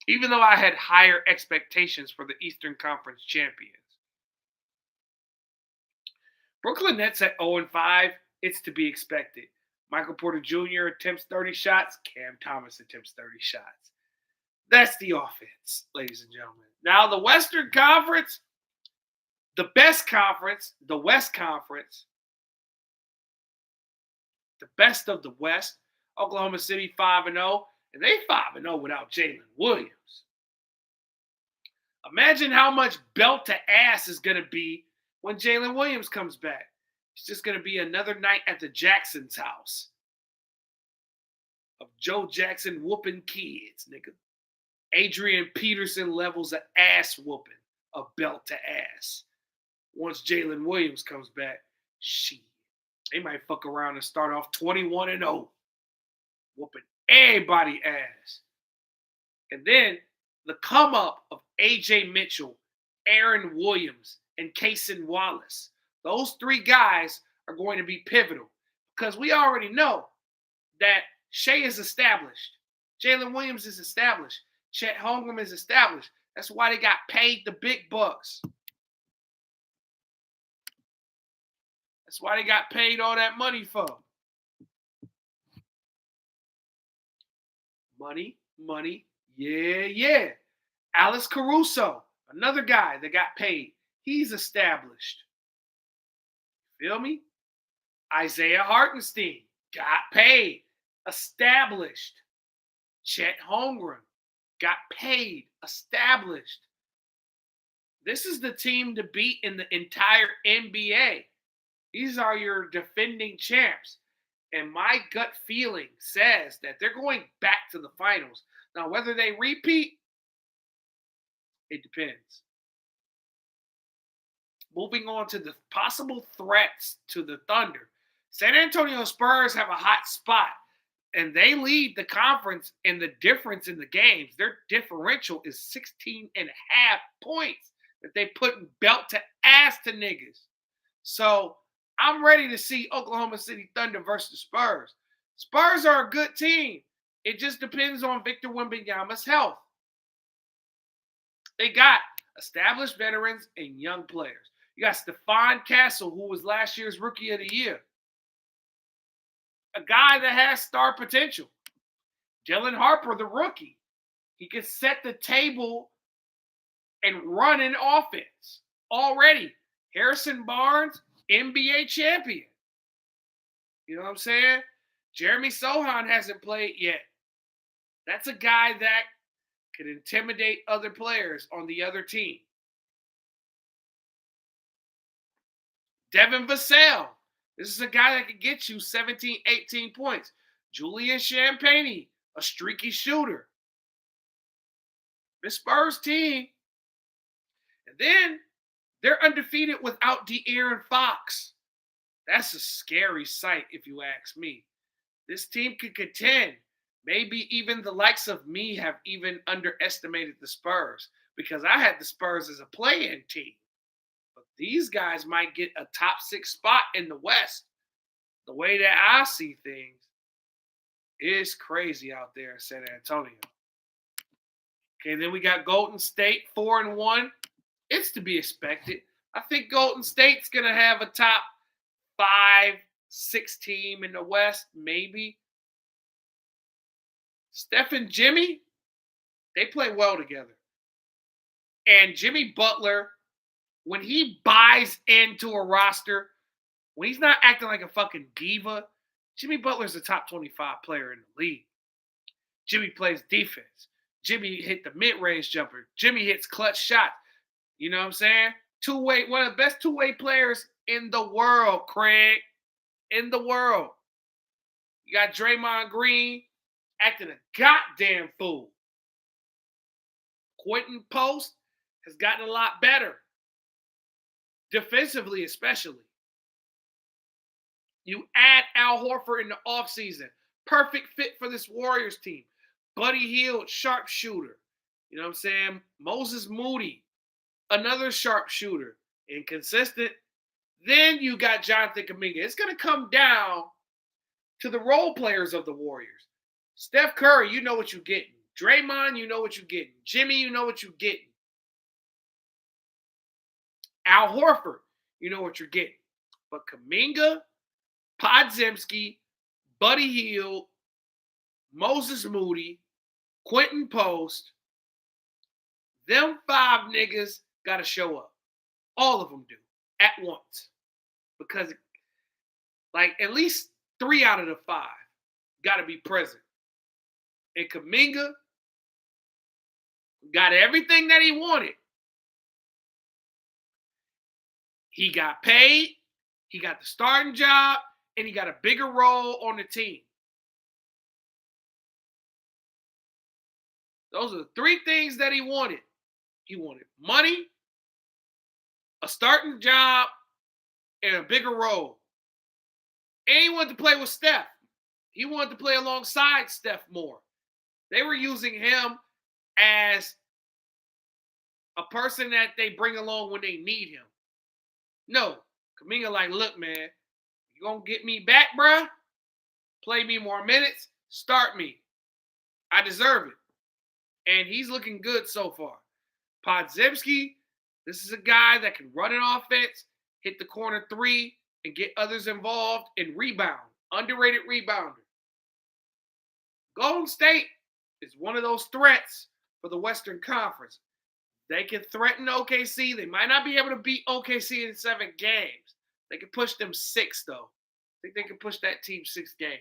Even though I had higher expectations for the Eastern Conference champions. Brooklyn Nets at 0-5, it's to be expected. Michael Porter Jr. attempts 30 shots. Cam Thomas attempts 30 shots. That's the offense, ladies and gentlemen. Now, the Western Conference, the best conference, the West Conference, the best of the West, Oklahoma City 5-0, and they 5-0 without Jalen Williams. Imagine how much belt to ass is going to be when Jalen Williams comes back. It's just going to be another night at the Jackson's house of Joe Jackson whooping kids, nigga. Adrian Peterson levels of ass whooping of belt to ass. Once Jalen Williams comes back, shit, they might fuck around and start off 21-0, whooping everybody ass. And then the come up of AJ Mitchell, Aaron Williams, and Cason Wallace. Those three guys are going to be pivotal because we already know that Shea is established. Jalen Williams is established. Chet Holmgren is established. That's why they got paid the big bucks. That's why they got paid all that money for. Money, yeah. Alex Caruso, another guy that got paid. He's established. Feel me? Isaiah Hartenstein got paid. Established. Chet Holmgren got paid. Established. This is the team to beat in the entire NBA. These are your defending champs. And my gut feeling says that they're going back to the finals. Now, whether they repeat, it depends. Moving on to the possible threats to the Thunder. San Antonio Spurs have a hot spot, and they lead the conference in the difference in the games. Their differential is 16.5 points that they put belt to ass to niggas. So I'm ready to see Oklahoma City Thunder versus Spurs. Spurs are a good team. It just depends on Victor Wembanyama's health. They got established veterans and young players. You got Stephon Castle, who was last year's Rookie of the Year. A guy that has star potential. Dylan Harper, the rookie. He can set the table and run an offense already. Harrison Barnes, NBA champion. You know what I'm saying? Jeremy Sohan hasn't played yet. That's a guy that could intimidate other players on the other team. Devin Vassell. This is a guy that could get you 17, 18 points. Julian Champagnie, a streaky shooter. This Spurs team. And then they're undefeated without De'Aaron Fox. That's a scary sight, if you ask me. This team could contend. Maybe even the likes of me have even underestimated the Spurs because I had the Spurs as a play-in team. But these guys might get a top 6 spot in the West. The way that I see things is crazy out there in San Antonio. Okay, then we got Golden State 4-1. It's to be expected. I think Golden State's going to have a top 5, 6 team in the West, maybe. Steph and Jimmy, they play well together. And Jimmy Butler, when he buys into a roster, when he's not acting like a fucking diva, Jimmy Butler's a top 25 player in the league. Jimmy plays defense. Jimmy hit the mid-range jumper. Jimmy hits clutch shots. You know what I'm saying? Two-way, one of the best two-way players in the world, Craig. In the world. You got Draymond Green acting a goddamn fool. Quentin Post has gotten a lot better. Defensively, especially. You add Al Horford in the offseason. Perfect fit for this Warriors team. Buddy Hield, sharpshooter. You know what I'm saying? Moses Moody, another sharpshooter, inconsistent. Then you got Jonathan Kuminga. It's going to come down to the role players of the Warriors. Steph Curry, you know what you're getting. Draymond, you know what you're getting. Jimmy, you know what you're getting. Al Horford, you know what you're getting. But Kuminga, Podziemski, Buddy Hield, Moses Moody, Quentin Post, them 5 niggas got to show up. All of them do at once. Because, like, at least 3 out of the 5 got to be present. And Kuminga got everything that he wanted. He got paid, he got the starting job, and he got a bigger role on the team. Those are the 3 things that he wanted. He wanted money, a starting job, and a bigger role. And he wanted to play with Steph. He wanted to play alongside Steph more. They were using him as a person that they bring along when they need him. No, Kuminga like, look, man, you gonna get me back, bruh? Play me more minutes, start me. I deserve it. And he's looking good so far. Podziemski, this is a guy that can run an offense, hit the corner 3, and get others involved and rebound. Underrated rebounder. Golden State is one of those threats for the Western Conference. They can threaten OKC. They might not be able to beat OKC in 7 games. They can push them 6, though. I think they can push that team 6 games.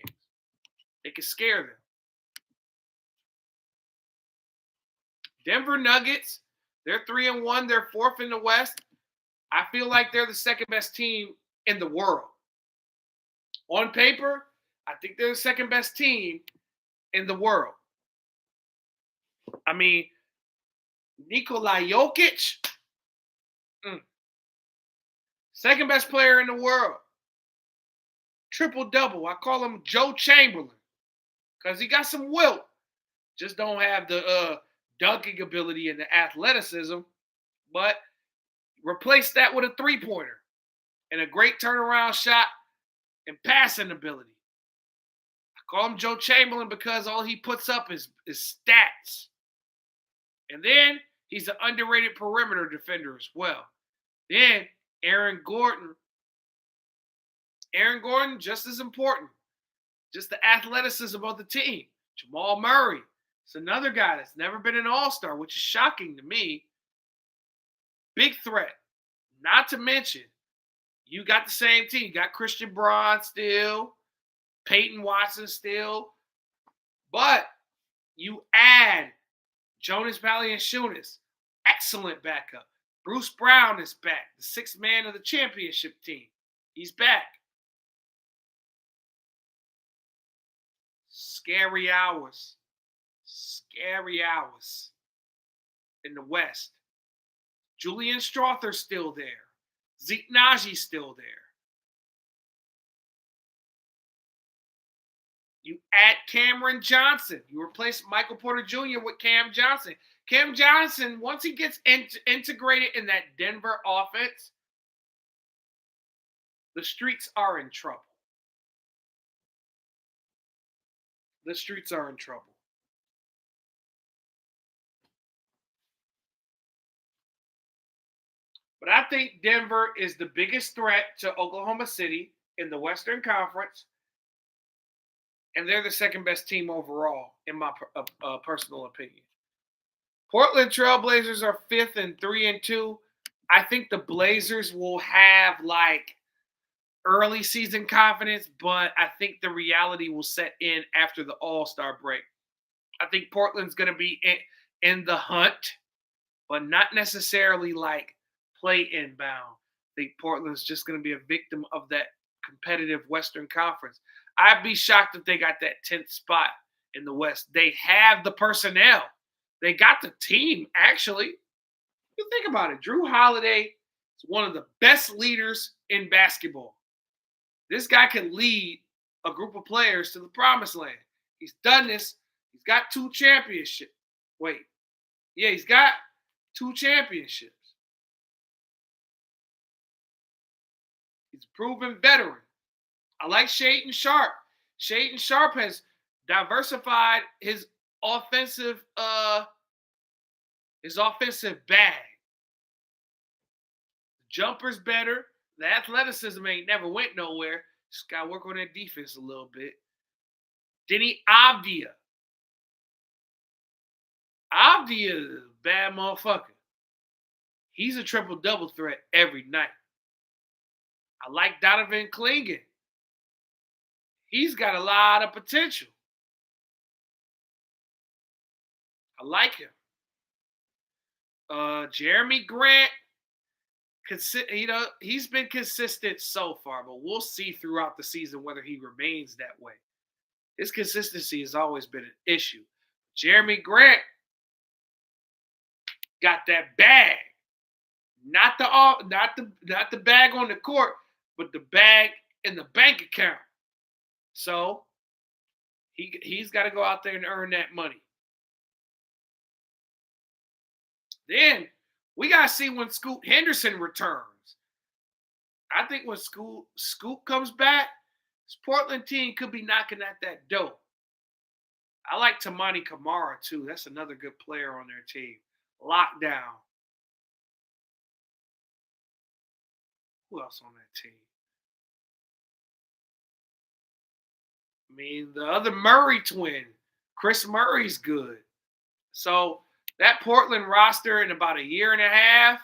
They can scare them. Denver Nuggets, they're 3-1. They're 4th in the West. I feel like they're the second best team in the world. On paper, I think they're the second best team in the world. I mean, Nikola Jokic, second best player in the world. Triple-double. I call him Joe Chamberlain because he got some wilt. Just don't have the dunking ability and the athleticism. But replace that with a 3-pointer and a great turnaround shot and passing ability. I call him Joe Chamberlain because all he puts up is stats. And then he's an underrated perimeter defender as well. Then Aaron Gordon. Aaron Gordon, just as important. Just the athleticism of the team. Jamal Murray. It's another guy that's never been an all-star, which is shocking to me. Big threat. Not to mention, you got the same team. You got Christian Braun still. Peyton Watson still. But you add Jonas Valanciunas, excellent backup. Bruce Brown is back, the 6th man of the championship team. He's back. Scary hours. Scary hours in the West. Julian Strawther's still there. Zeke Naji's still there. You add Cameron Johnson. You replace Michael Porter Jr. with Cam Johnson. Cam Johnson, once he gets integrated in that Denver offense, the streets are in trouble. The streets are in trouble. But I think Denver is the biggest threat to Oklahoma City in the Western Conference. And they're the second best team overall, in my personal opinion. Portland Trailblazers are 5th and 3-2. I think the Blazers will have like early season confidence, but I think the reality will set in after the All-Star break. I think Portland's going to be in the hunt, but not necessarily like play inbound. I think Portland's just going to be a victim of that competitive Western Conference. I'd be shocked if they got that 10th spot in the West. They have the personnel. They got the team, actually. You think about it. Drew Holiday is one of the best leaders in basketball. This guy can lead a group of players to the promised land. He's done this. He's got 2 championships. He's got 2 championships. He's a proven veteran. I like Shaden Sharp. Shaden Sharp has diversified his offensive bag. The jumper's better. The athleticism ain't never went nowhere. Just got to work on that defense a little bit. Denny Avdia. Avdia is a bad motherfucker. He's a triple-double threat every night. I like Donovan Clingan. He's got a lot of potential. I like him. Jeremy Grant, he's been consistent so far, but we'll see throughout the season whether he remains that way. His consistency has always been an issue. Jeremy Grant got that bag. Not the bag on the court, but the bag in the bank account. So he's got to go out there and earn that money. Then we got to see when Scoot Henderson returns. I think when Scoot comes back, this Portland team could be knocking at that door. I like Tamani Kamara, too. That's another good player on their team. Lockdown. Who else on that team? I mean, the other Murray twin, Chris Murray's good. So that Portland roster in about a year and a half,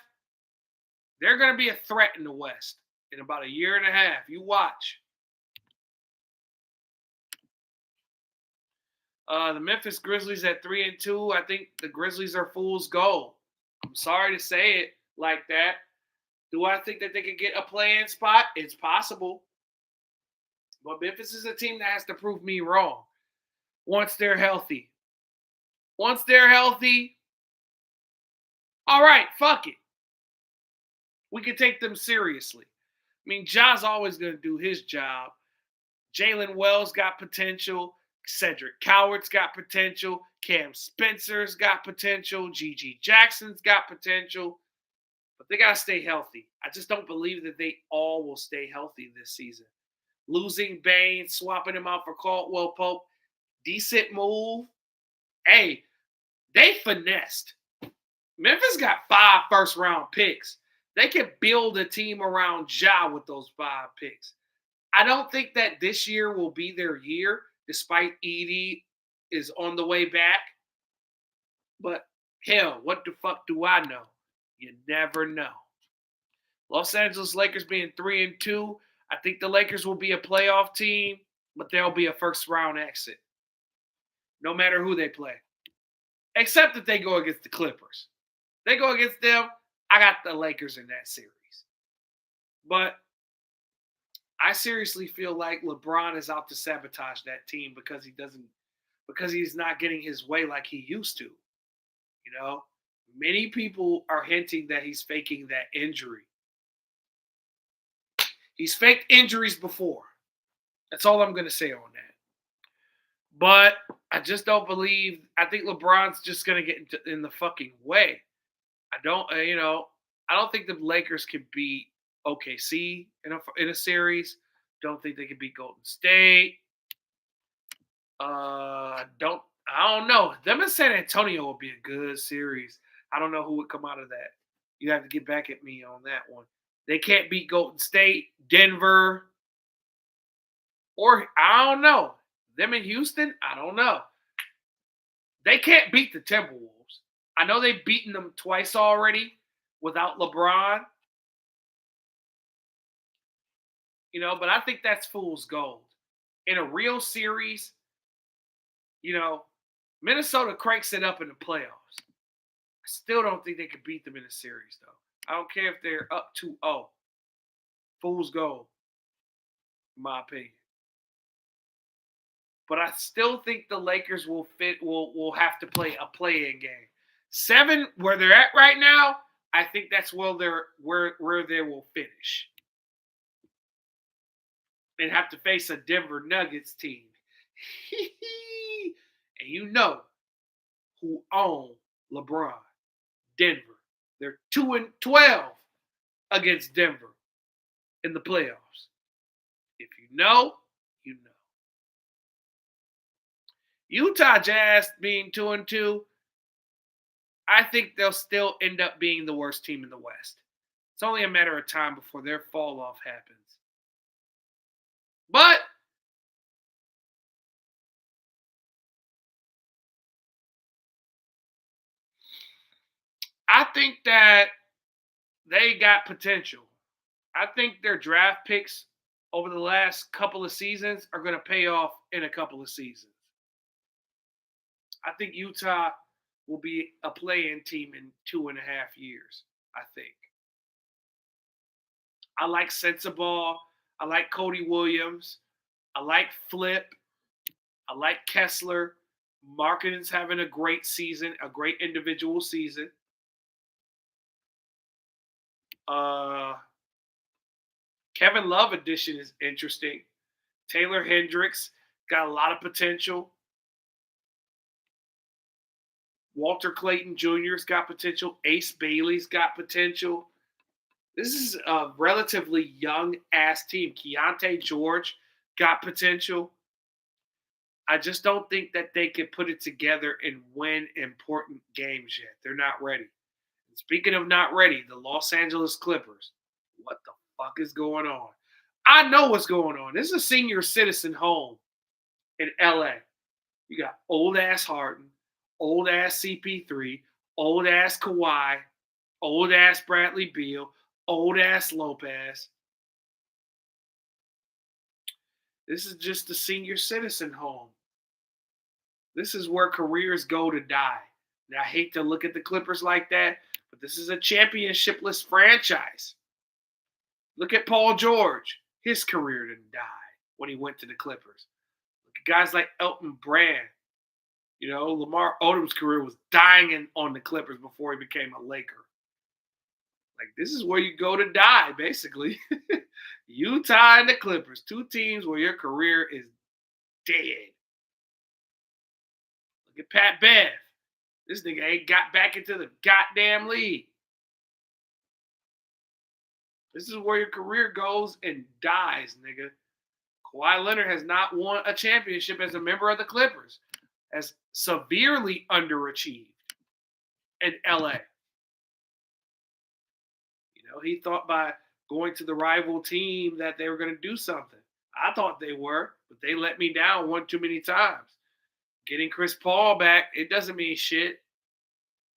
they're going to be a threat in the West in about a year and a half. You watch. The Memphis Grizzlies at 3-2. I think the Grizzlies are fool's gold. I'm sorry to say it like that. Do I think that they could get a play-in spot? It's possible. But Memphis is a team that has to prove me wrong once they're healthy. Once they're healthy, all right, fuck it. We can take them seriously. I mean, Ja's always going to do his job. Jalen Wells got potential. Cedric Coward's got potential. Cam Spencer's got potential. G.G. Jackson's got potential. But they got to stay healthy. I just don't believe that they all will stay healthy this season. Losing Bane, swapping him out for Caldwell Pope, decent move. Hey, they finessed. Memphis got 5 first-round picks. They can build a team around Ja with those 5 picks. I don't think that this year will be their year, despite Edey is on the way back. But hell, what the fuck do I know? You never know. Los Angeles Lakers being 3-2. I think the Lakers will be a playoff team, but they'll be a first-round exit. No matter who they play. Except that they go against the Clippers. They go against them, I got the Lakers in that series. But I seriously feel like LeBron is out to sabotage that team because he's not getting his way like he used to. You know? Many people are hinting that he's faking that injury. He's faked injuries before. That's all I'm going to say on that. But I just don't believe. I think LeBron's just going to get in the fucking way. I don't think the Lakers can beat OKC in a series. Don't think they can beat Golden State. I don't know. Them and San Antonio would be a good series. I don't know who would come out of that. You have to get back at me on that one. They can't beat Golden State, Denver, or I don't know. Them in Houston, I don't know. They can't beat the Timberwolves. I know they've beaten them twice already without LeBron. You know, but I think that's fool's gold. In a real series, you know, Minnesota cranks it up in the playoffs. I still don't think they could beat them in a series, though. I don't care if they're up 2-0. Fool's gold, in my opinion. But I still think the Lakers will have to play a play-in game. 7, where they're at right now, I think that's where they will finish. And have to face a Denver Nuggets team. And you know who own LeBron. Denver. They're 2-12 against Denver in the playoffs. If you know, you know. Utah Jazz being 2-2, I think they'll still end up being the worst team in the West. It's only a matter of time before their fall off happens. But I think that they got potential. I think their draft picks over the last couple of seasons are going to pay off in a couple of seasons. I think Utah will be a play-in team in 2.5 years. I think. I like Sensabaugh. I like Cody Williams. I like Flip. I like Kessler. Markkinen's having a great season, a great individual season. Uh, Kevin Love addition is interesting. Taylor Hendricks got a lot of potential. Walter Clayton Jr.'s got potential. Ace Bailey's got potential. This is a relatively young ass team. Keontae George got potential. I just don't think that they can put it together and win important games yet. They're not ready. And speaking of not ready, the Los Angeles Clippers. What the fuck is going on? I know what's going on. This is a senior citizen home in LA. You got old ass Harden, old ass CP3, old ass Kawhi, old ass Bradley Beal, old ass Lopez. This is just a senior citizen home. This is where careers go to die. Now, I hate to look at the Clippers like that, but this is a championshipless franchise. Look at Paul George. His career didn't die when he went to the Clippers. Look at guys like Elton Brand. You know, Lamar Odom's career was dying on the Clippers before he became a Laker. Like, this is where you go to die, basically. Utah and the Clippers, two teams where your career is dead. Look at Pat Bev. This nigga ain't got back into the goddamn league. This is where your career goes and dies, nigga. Kawhi Leonard has not won a championship as a member of the Clippers. Has severely underachieved in LA. You know, he thought by going to the rival team that they were going to do something. I thought they were, but they let me down one too many times. Getting Chris Paul back, it doesn't mean shit.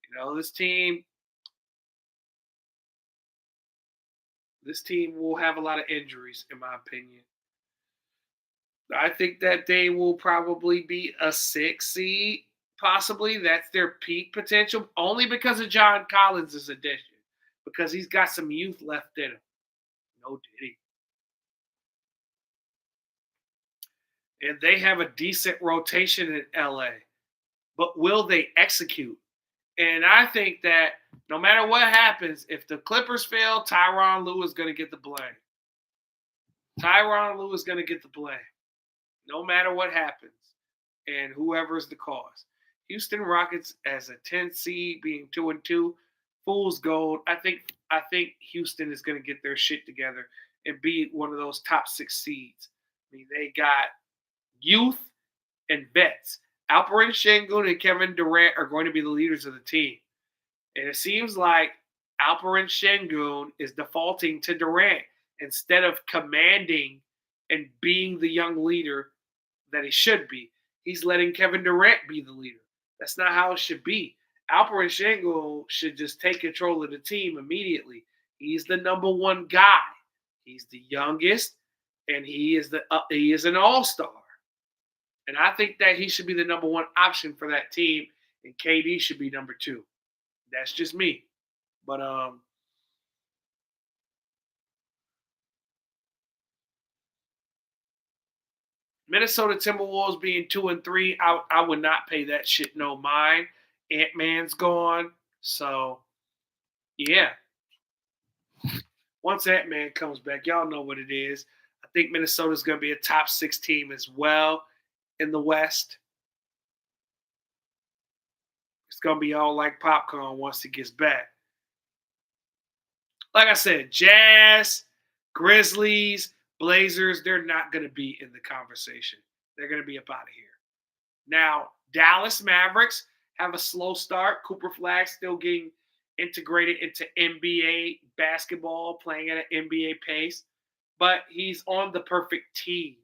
You know, this team will have a lot of injuries, in my opinion. I think that they will probably be a 6 seed, possibly. That's their peak potential, only because of John Collins' addition, because he's got some youth left in him. No did he? And they have a decent rotation in LA, but will they execute? And I think that no matter what happens, if the Clippers fail, Tyronn Lue is going to get the blame. Tyronn Lue is going to get the blame, no matter what happens, and whoever's the cause. Houston Rockets as a 10 seed, being 2-2, fool's gold. I think Houston is going to get their shit together and be one of those top 6 seeds. I mean, they got youth and vets. Alperen Sengun and Kevin Durant are going to be the leaders of the team. And it seems like Alperen Sengun is defaulting to Durant instead of commanding and being the young leader that he should be. He's letting Kevin Durant be the leader. That's not how it should be. Alperen Sengun should just take control of the team immediately. He's the number one guy. He's the youngest, and he is an all-star. And I think that he should be the number one option for that team, and KD should be number 2. That's just me. But Minnesota Timberwolves being 2-3, I would not pay that shit no mind. Ant-Man's gone. So, yeah. Once Ant-Man comes back, y'all know what it is. I think Minnesota's going to be a top 6 team as well in the West. It's going to be all like popcorn once he gets back. Like I said, Jazz, Grizzlies, Blazers, they're not going to be in the conversation. They're going to be up out of here. Now, Dallas Mavericks have a slow start. Cooper Flag still getting integrated into NBA basketball, playing at an NBA pace, but he's on the perfect team.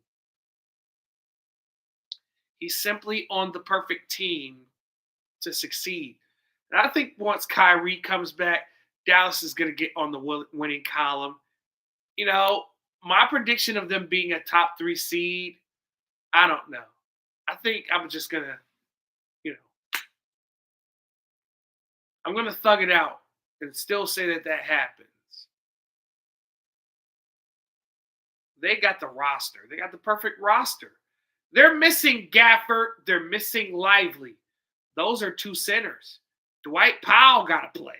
He's simply on the perfect team to succeed. And I think once Kyrie comes back, Dallas is going to get on the winning column. You know, my prediction of them being a top 3 seed, I don't know. I think I'm just going to, I'm going to thug it out and still say that happens. They got the roster. They got the perfect roster. They're missing Gafford. They're missing Lively. Those are 2 centers. Dwight Powell got to play.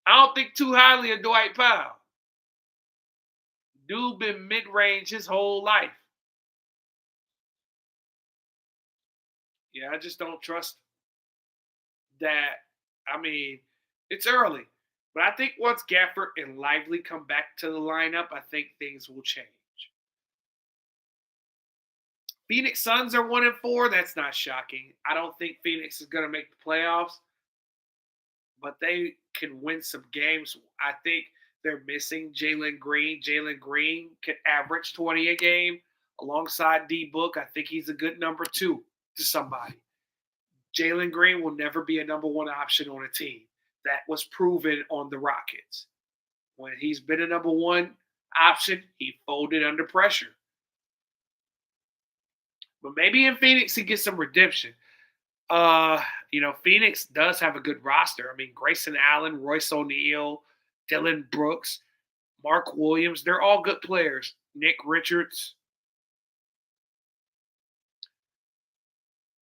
I don't think too highly of Dwight Powell. Dude been mid-range his whole life. Yeah, I just don't trust that. I mean, it's early. But I think once Gafford and Lively come back to the lineup, I think things will change. Phoenix Suns are 1-4. That's not shocking. I don't think Phoenix is going to make the playoffs, but they can win some games. I think they're missing Jalen Green. Jalen Green can average 20 a game alongside D Book. I think he's a good number 2 to somebody. Jalen Green will never be a number 1 option on a team. That was proven on the Rockets. When he's been a number 1 option, he folded under pressure. But maybe in Phoenix he gets some redemption. Phoenix does have a good roster. I mean, Grayson Allen, Royce O'Neal, Dylan Brooks, Mark Williams, they're all good players. Nick Richards,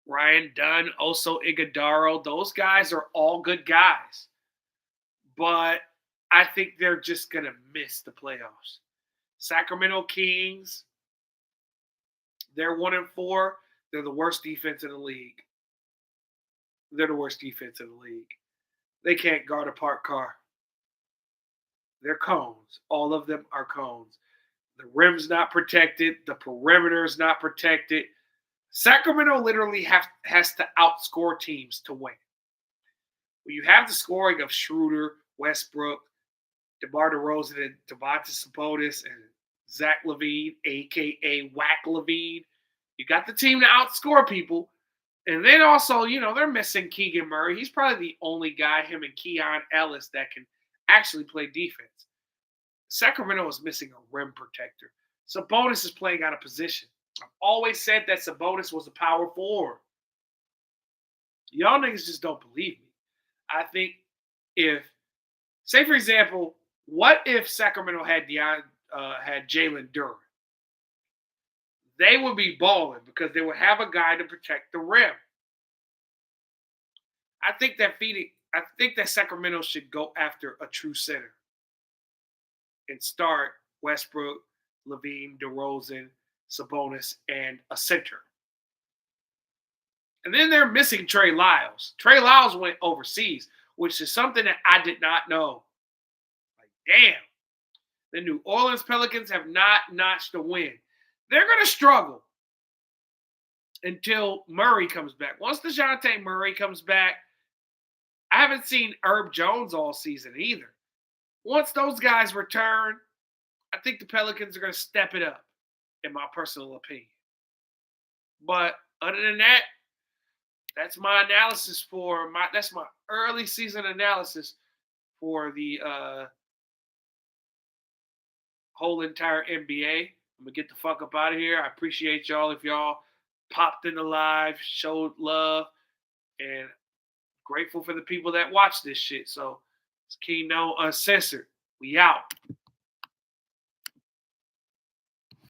Ryan Dunn, Oso Iguodala, those guys are all good guys. But I think they're just going to miss the playoffs. Sacramento Kings, they're 1-4. They're the worst defense in the league. They're the worst defense in the league. They can't guard a parked car. They're cones. All of them are cones. The rim's not protected. The perimeter's not protected. Sacramento literally has to outscore teams to win. When you have the scoring of Schroeder, Westbrook, DeMar DeRozan, and Domantas Sabonis, and Zach LaVine, a.k.a. Whack LaVine, you got the team to outscore people. And then also, they're missing Keegan Murray. He's probably the only guy, him and Keon Ellis, that can actually play defense. Sacramento is missing a rim protector. Sabonis is playing out of position. I've always said that Sabonis was a power forward. Y'all niggas just don't believe me. I think say for example, what if Sacramento had Jalen Duren? They would be balling because they would have a guy to protect the rim. I think that Sacramento should go after a true center and start Westbrook, LaVine, DeRozan, Sabonis, and a center. And then they're missing Trey Lyles. Trey Lyles went overseas, which is something that I did not know. Like, damn. The New Orleans Pelicans have not notched a win. They're going to struggle until Murray comes back. Once DeJounte Murray comes back, I haven't seen Herb Jones all season either. Once those guys return, I think the Pelicans are going to step it up, in my personal opinion. But other than that, that's my analysis that's my early season analysis for the whole entire NBA. I'm going to get the fuck up out of here. I appreciate y'all if y'all popped in the live, showed love, and grateful for the people that watch this shit. So it's Kino Uncensored. We out.